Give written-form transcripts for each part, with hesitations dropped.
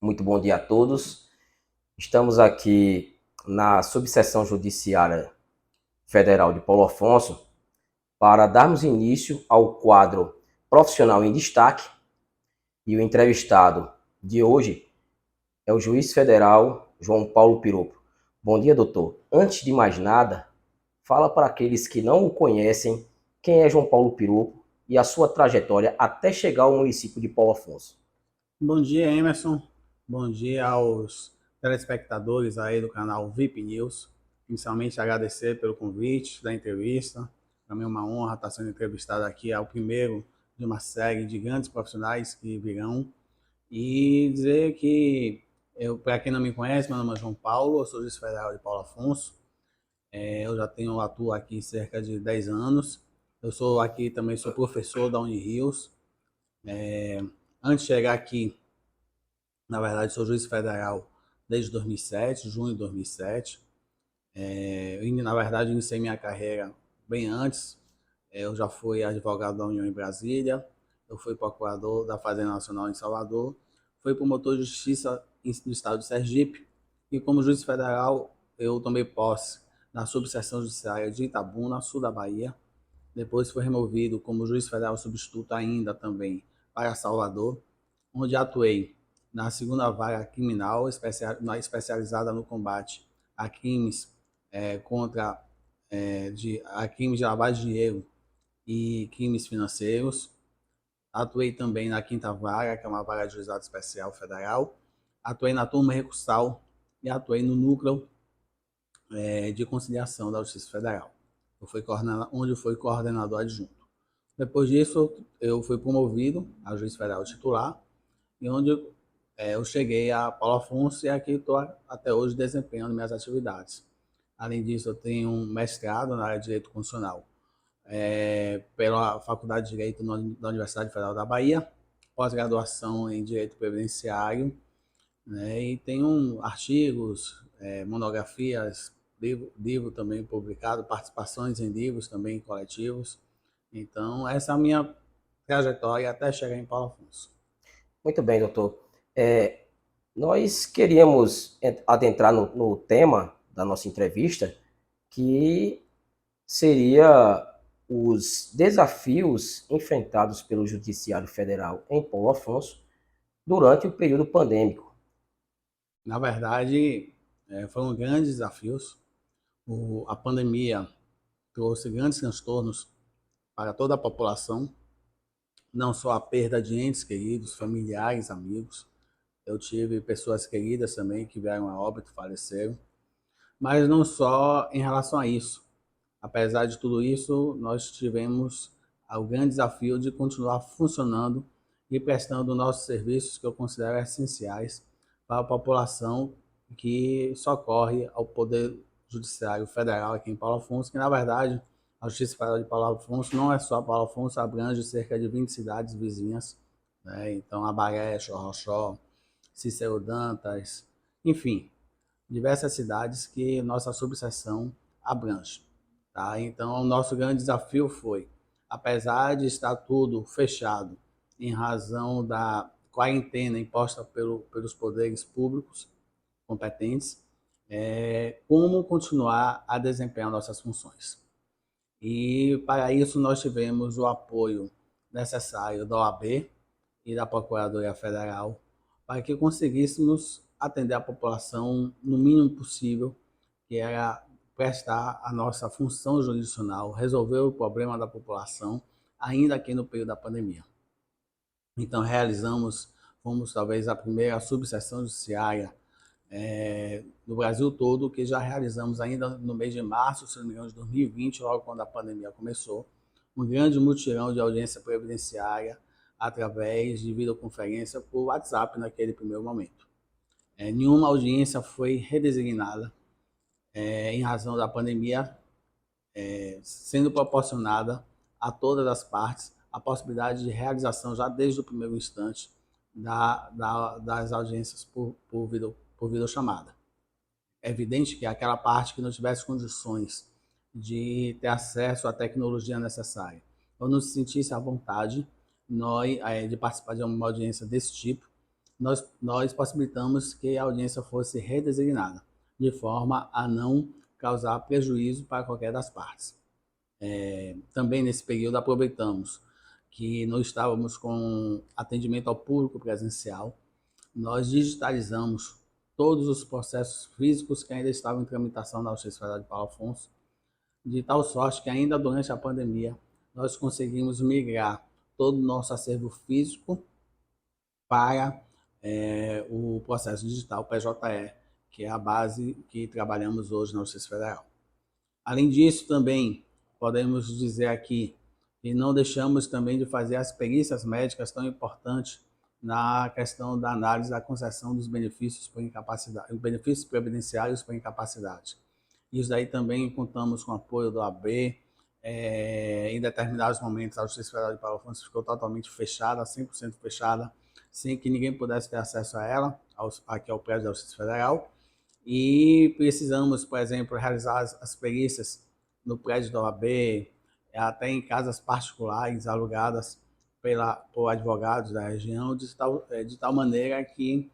Muito bom dia a todos. Estamos aqui na Subseção Judiciária Federal de Paulo Afonso para darmos início ao quadro Profissional em Destaque, e o entrevistado de hoje é o juiz federal João Paulo Piropo. Bom dia, doutor. Antes de mais nada, fala para aqueles que não o conhecem quem é João Paulo Piropo e a sua trajetória até chegar ao município de Paulo Afonso. Bom dia, Emerson. Bom dia aos telespectadores aí do canal VIP News. Inicialmente, agradecer pelo convite da entrevista. Para mim é uma honra estar sendo entrevistado aqui. É o primeiro de uma série de grandes profissionais que virão. E dizer que, para quem não me conhece, meu nome é João Paulo, eu sou juiz federal de Paulo Afonso. Eu já atuo aqui cerca de 10 anos. Eu sou aqui também, sou professor da Unirios. Antes de chegar aqui, na verdade, sou juiz federal desde 2007, junho de 2007. Na verdade, iniciei minha carreira bem antes. Eu já fui advogado da União em Brasília, eu fui procurador da Fazenda Nacional em Salvador, fui promotor de justiça no estado de Sergipe e como juiz federal eu tomei posse na subseção judiciária de Itabuna, sul da Bahia. Depois fui removido como juiz federal substituto ainda também para Salvador, onde atuei na segunda vara criminal especializada no combate a crimes contra a crimes de lavagem de dinheiro e crimes financeiros. Atuei também na quinta vara, que é uma vara de juizado especial federal. Atuei na turma recursal e atuei no núcleo de conciliação da Justiça Federal. Onde eu fui coordenador adjunto. Depois disso, eu fui promovido a juiz federal titular, e onde eu cheguei a Paulo Afonso e aqui estou até hoje desempenhando minhas atividades. Além disso, eu tenho um mestrado na área de Direito Constitucional pela Faculdade de Direito da Universidade Federal da Bahia, pós-graduação em Direito Previdenciário, né, e tenho artigos, monografias, livro também publicado, participações em livros também coletivos. Então, essa é a minha trajetória até chegar em Paulo Afonso. Muito bem, doutor. É, Nós queríamos adentrar no tema da nossa entrevista, que seria os desafios enfrentados pelo Judiciário Federal em Paulo Afonso durante o período pandêmico. Na verdade, foram grandes desafios. A pandemia trouxe grandes transtornos para toda a população, não só a perda de entes queridos, familiares, amigos. Eu tive pessoas queridas também que vieram a óbito, faleceram. Mas não só em relação a isso. Apesar de tudo isso, nós tivemos o grande desafio de continuar funcionando e prestando nossos serviços, que eu considero essenciais para a população que socorre ao Poder Judiciário Federal aqui em Paulo Afonso, que na verdade a Justiça Federal de Paulo Afonso não é só Paulo Afonso, abrange cerca de 20 cidades vizinhas, né? Então, Abaré, Xorroxó, Cícero Dantas, enfim, diversas cidades que nossa subseção abrange. Tá? Então, o nosso grande desafio foi, apesar de estar tudo fechado em razão da quarentena imposta pelos poderes públicos competentes, como continuar a desempenhar nossas funções. E para isso nós tivemos o apoio necessário da OAB e da Procuradoria Federal para que conseguíssemos atender a população no mínimo possível, que era prestar a nossa função jurisdicional, resolver o problema da população, ainda aqui no período da pandemia. Então fomos talvez a primeira subseção judiciária no Brasil todo, que já realizamos ainda no mês de março, se não me engano, de 2020, logo quando a pandemia começou, um grande mutirão de audiência previdenciária através de videoconferência por WhatsApp naquele primeiro momento. Nenhuma audiência foi redesignada em razão da pandemia, sendo proporcionada a todas as partes a possibilidade de realização, já desde o primeiro instante, das audiências por videochamada. É evidente que aquela parte que não tivesse condições de ter acesso à tecnologia necessária ou não se sentisse à vontade de participar de uma audiência desse tipo, nós possibilitamos que a audiência fosse redesignada, de forma a não causar prejuízo para qualquer das partes. Também nesse período aproveitamos que não estávamos com atendimento ao público presencial, nós digitalizamos todos os processos físicos que ainda estavam em tramitação na Justiça Federal de Paulo Afonso, de tal sorte que ainda durante a pandemia nós conseguimos migrar todo o nosso acervo físico para o processo digital PJE, que é a base que trabalhamos hoje na Justiça Federal. Além disso, também podemos dizer aqui que não deixamos também de fazer as perícias médicas tão importantes na questão da análise da concessão dos benefícios por incapacidade, benefícios previdenciários por incapacidade. Isso daí também contamos com o apoio do AB. Em determinados momentos, a Justiça Federal de Paulo Afonso ficou totalmente fechada, 100% fechada, sem que ninguém pudesse ter acesso a ela, aqui ao prédio da Justiça Federal. E precisamos, por exemplo, realizar as perícias no prédio da OAB, até em casas particulares alugadas por advogados da região, de tal maneira que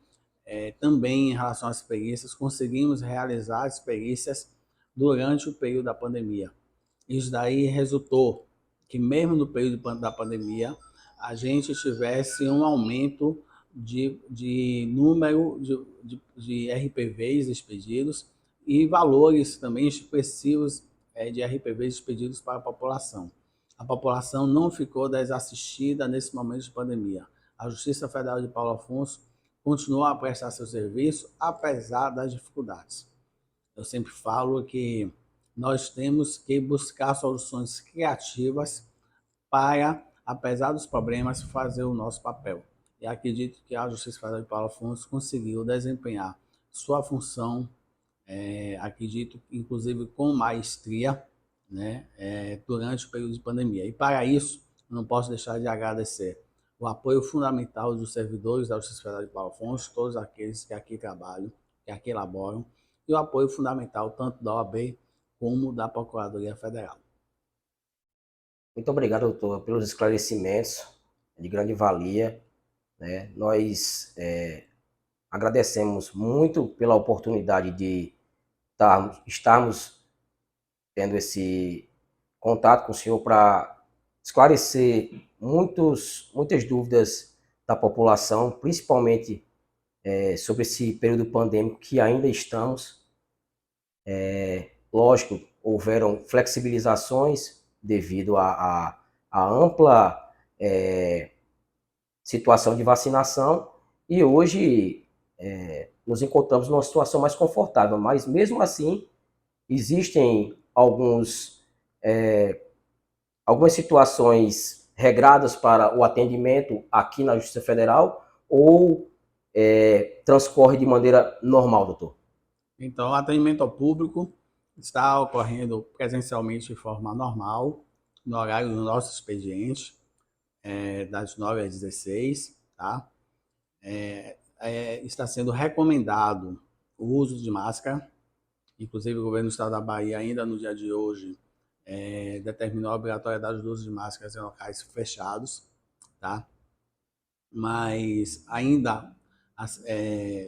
também em relação às perícias, conseguimos realizar as perícias durante o período da pandemia. Isso daí resultou que mesmo no período da pandemia, a gente tivesse um aumento de número de RPVs expedidos e valores também expressivos de RPVs expedidos para a população. A população não ficou desassistida nesse momento de pandemia. A Justiça Federal de Paulo Afonso continuou a prestar seu serviço, apesar das dificuldades. Eu sempre falo que nós temos que buscar soluções criativas para, apesar dos problemas, fazer o nosso papel. E acredito que a Justiça Federal de Paulo Afonso conseguiu desempenhar sua função, acredito, inclusive com maestria, né, durante o período de pandemia. E para isso, eu não posso deixar de agradecer o apoio fundamental dos servidores da Justiça Federal de Paulo Afonso, todos aqueles que aqui trabalham, que aqui elaboram, e o apoio fundamental tanto da OAB como da Procuradoria Federal. Muito obrigado, doutor, pelos esclarecimentos de grande valia, né? Nós agradecemos muito pela oportunidade de estarmos tendo esse contato com o senhor para esclarecer muitas dúvidas da população, principalmente sobre esse período pandêmico que ainda estamos. Lógico, houveram flexibilizações devido à ampla situação de vacinação e hoje nos encontramos numa situação mais confortável, mas mesmo assim existem algumas situações regradas para o atendimento aqui na Justiça Federal ou transcorre de maneira normal, doutor? Então, o atendimento ao público está ocorrendo presencialmente de forma normal, no horário do nosso expediente, das 9 às 16, tá? Está sendo recomendado o uso de máscara, inclusive o governo do estado da Bahia, ainda no dia de hoje, determinou a obrigatoriedade do uso de máscaras em locais fechados, tá? Mas ainda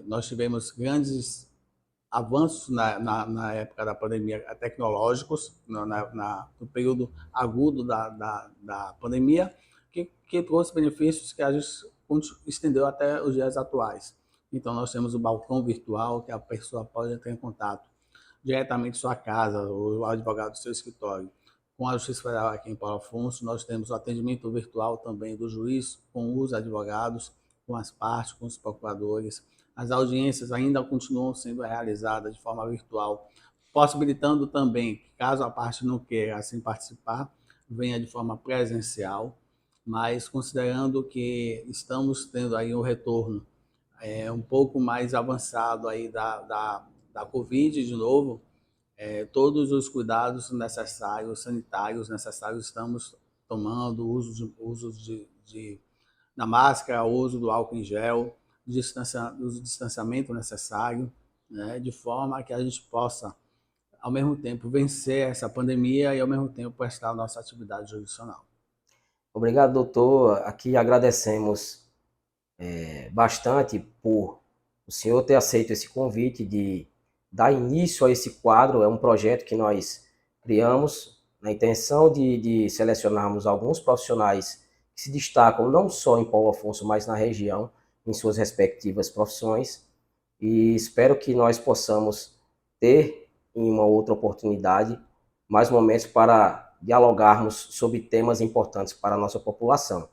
nós tivemos grandes avanços na época da pandemia tecnológicos, no período agudo da pandemia, que trouxe benefícios que a gente estendeu até os dias atuais. Então, nós temos o balcão virtual, que a pessoa pode entrar em contato diretamente em sua casa, ou o advogado do seu escritório. Com a Justiça Federal aqui em Paulo Afonso, nós temos o atendimento virtual também do juiz, com os advogados, com as partes, com os procuradores. As audiências ainda continuam sendo realizadas de forma virtual, possibilitando também que, caso a parte não queira assim participar, venha de forma presencial, mas considerando que estamos tendo aí um retorno um pouco mais avançado aí da Covid de novo, todos os cuidados necessários, sanitários necessários, estamos tomando, uso da máscara, uso do álcool em gel, o distanciamento necessário, né, de forma que a gente possa, ao mesmo tempo, vencer essa pandemia e, ao mesmo tempo, prestar a nossa atividade jurisdicional. Obrigado, doutor. Aqui agradecemos bastante por o senhor ter aceito esse convite de dar início a esse quadro. É um projeto que nós criamos na intenção de selecionarmos alguns profissionais que se destacam não só em Paulo Afonso, mas na região, em suas respectivas profissões. E espero que nós possamos ter, em uma outra oportunidade, mais momentos para dialogarmos sobre temas importantes para a nossa população.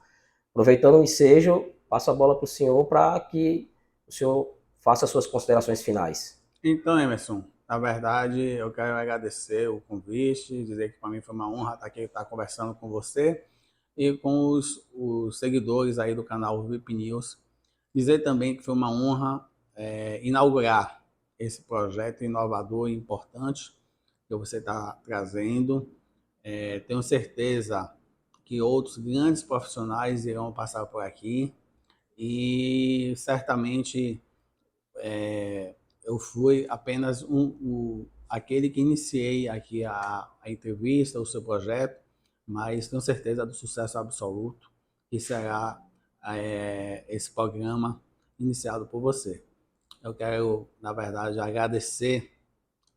Aproveitando o ensejo, passo a bola para o senhor para que o senhor faça suas considerações finais. Então, Emerson, na verdade, eu quero agradecer o convite, dizer que para mim foi uma honra estar aqui, estar conversando com você e com os seguidores aí do canal VIP News. Dizer também que foi uma honra inaugurar esse projeto inovador e importante que você está trazendo. Tenho certeza que outros grandes profissionais irão passar por aqui e certamente eu fui apenas aquele que iniciei aqui a entrevista, o seu projeto, mas tenho certeza do sucesso absoluto que será esse programa iniciado por você. Eu quero, na verdade, agradecer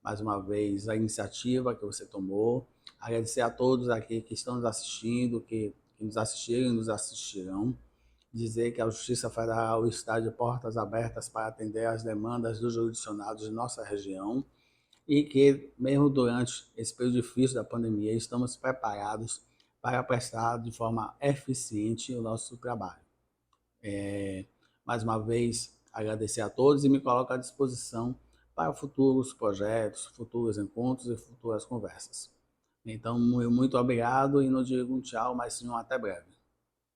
mais uma vez a iniciativa que você tomou, agradecer a todos aqui que estão nos assistindo, que nos assistiram e nos assistirão, dizer que a Justiça Federal está de portas abertas para atender às demandas dos jurisdicionados de nossa região e que, mesmo durante esse período difícil da pandemia, estamos preparados para prestar de forma eficiente o nosso trabalho. Mais uma vez, agradecer a todos e me coloco à disposição para futuros projetos, futuros encontros e futuras conversas. Então, muito obrigado e não digo um tchau, mas sim um até breve.